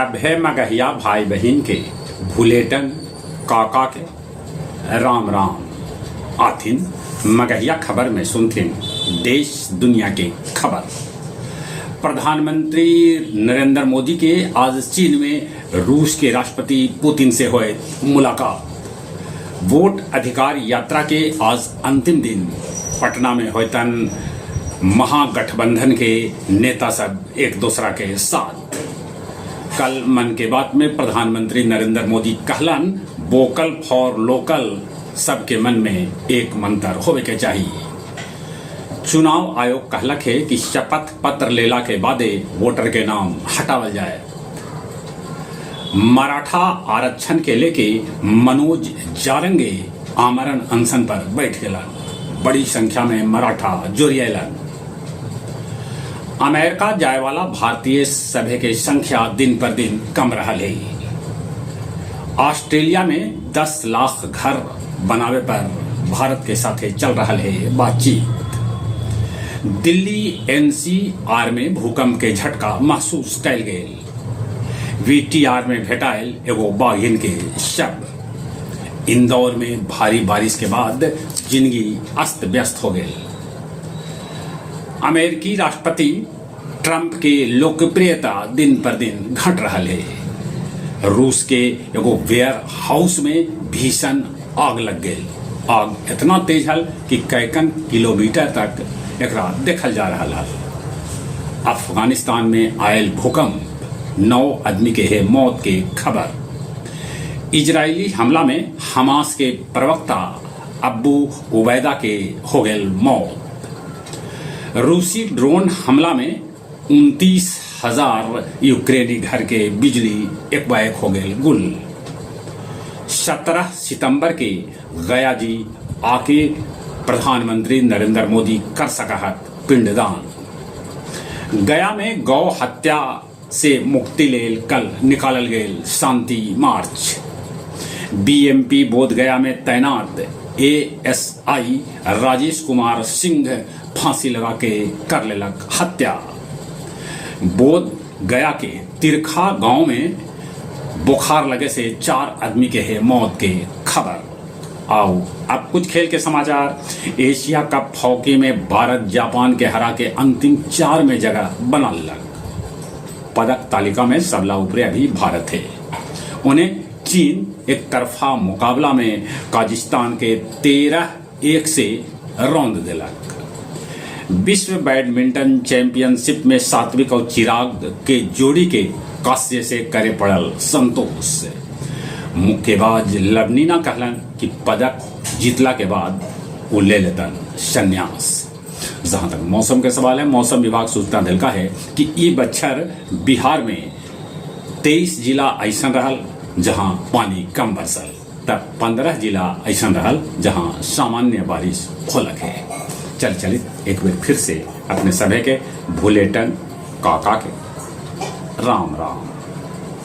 सभे मगहिया भाई बहन के भूलेटन काका के राम राम आथिन। मगहिया खबर में सुनथिन देश दुनिया के खबर। प्रधानमंत्री नरेंद्र मोदी के आज चीन में रूस के राष्ट्रपति पुतिन से हुए मुलाकात। वोट अधिकार यात्रा के आज अंतिम दिन पटना में होतन महागठबंधन के नेता सब एक दूसरा के साथ। कल मन की बात में प्रधानमंत्री नरेंद्र मोदी कहलन वोकल फॉर लोकल सबके मन में एक मंत्र होवे के चाहिए। चुनाव आयोग कहलक है कि शपथ पत्र लेला के बादे वोटर के नाम हटावल जाए। मराठा आरक्षण के लेके मनोज जारंगे आमरण अनशन पर बैठ गलन। बड़ी संख्या में मराठा जुड़ियलन। अमेरिका जाए वाला भारतीय सभ्य के संख्या दिन पर दिन कम रहा है। ऑस्ट्रेलिया में 10 लाख घर बनावे पर भारत के साथ चल रहा है बातचीत। दिल्ली एनसीआर में भूकंप के झटका महसूस कैल गए। वीटीआर में भेटायल एगो बाघिन के शव। इंदौर में भारी बारिश के बाद जिंदगी अस्त व्यस्त हो गई। अमेरिकी राष्ट्रपति ट्रंप के लोकप्रियता दिन पर दिन घट रहा है। रूस के एगो वेयर हाउस में भीषण आग लग गई। आग इतना तेज हल कि कैकन किलोमीटर तक एकरा देखल जा रहा है। अफगानिस्तान में आयल भूकंप 9 आदमी के है मौत के खबर। इजरायली हमला में हमास के प्रवक्ता अब्बू उबैदा के हो गए मौत। रूसी ड्रोन हमला में 29,000 यूक्रेनी घर के बिजली एक हो गए गुल। 17 सितंबर के गया जी आके प्रधानमंत्री नरेंद्र मोदी कर सकत पिंडदान। गया में गौ हत्या से मुक्ति लेल कल निकालल गए शांति मार्च। बीएमपी बोधगया में तैनात एएसआई राजेश कुमार सिंह फांसी लगा के कर लेलक हत्या। बोध गया के तिरखा गांव में बुखार लगे से 4 आदमी के है मौत के खबर। आओ अब कुछ खेल के समाचार। एशिया कप हॉकी में भारत जापान के हरा के अंतिम 4 में जगह बना लग। पदक तालिका में सबला ऊपरे अभी भारत है। उन्हें चीन एक तरफा मुकाबला में काजिस्तान के 13-1 से रौंद दिलक। विश्व बैडमिंटन चैंपियनशिप में सात्विक और चिराग के जोड़ी के कांस्य से करे पड़ल संतोष। मुक्केबाज लवनीना कहलन कि पदक जीतला के बाद वो ले लेतन संन्यास। जहां तक मौसम के सवाल है, मौसम विभाग सूचना दिलका है कि ई बच्छर बिहार में 23 जिला ऐसा रहल जहां पानी कम बरसल, तब 15 जिला ऐसा रहल जहां सामान्य बारिश होलक है। चलित एक बार फिर से अपने सभी के भूलेटन काका के राम राम।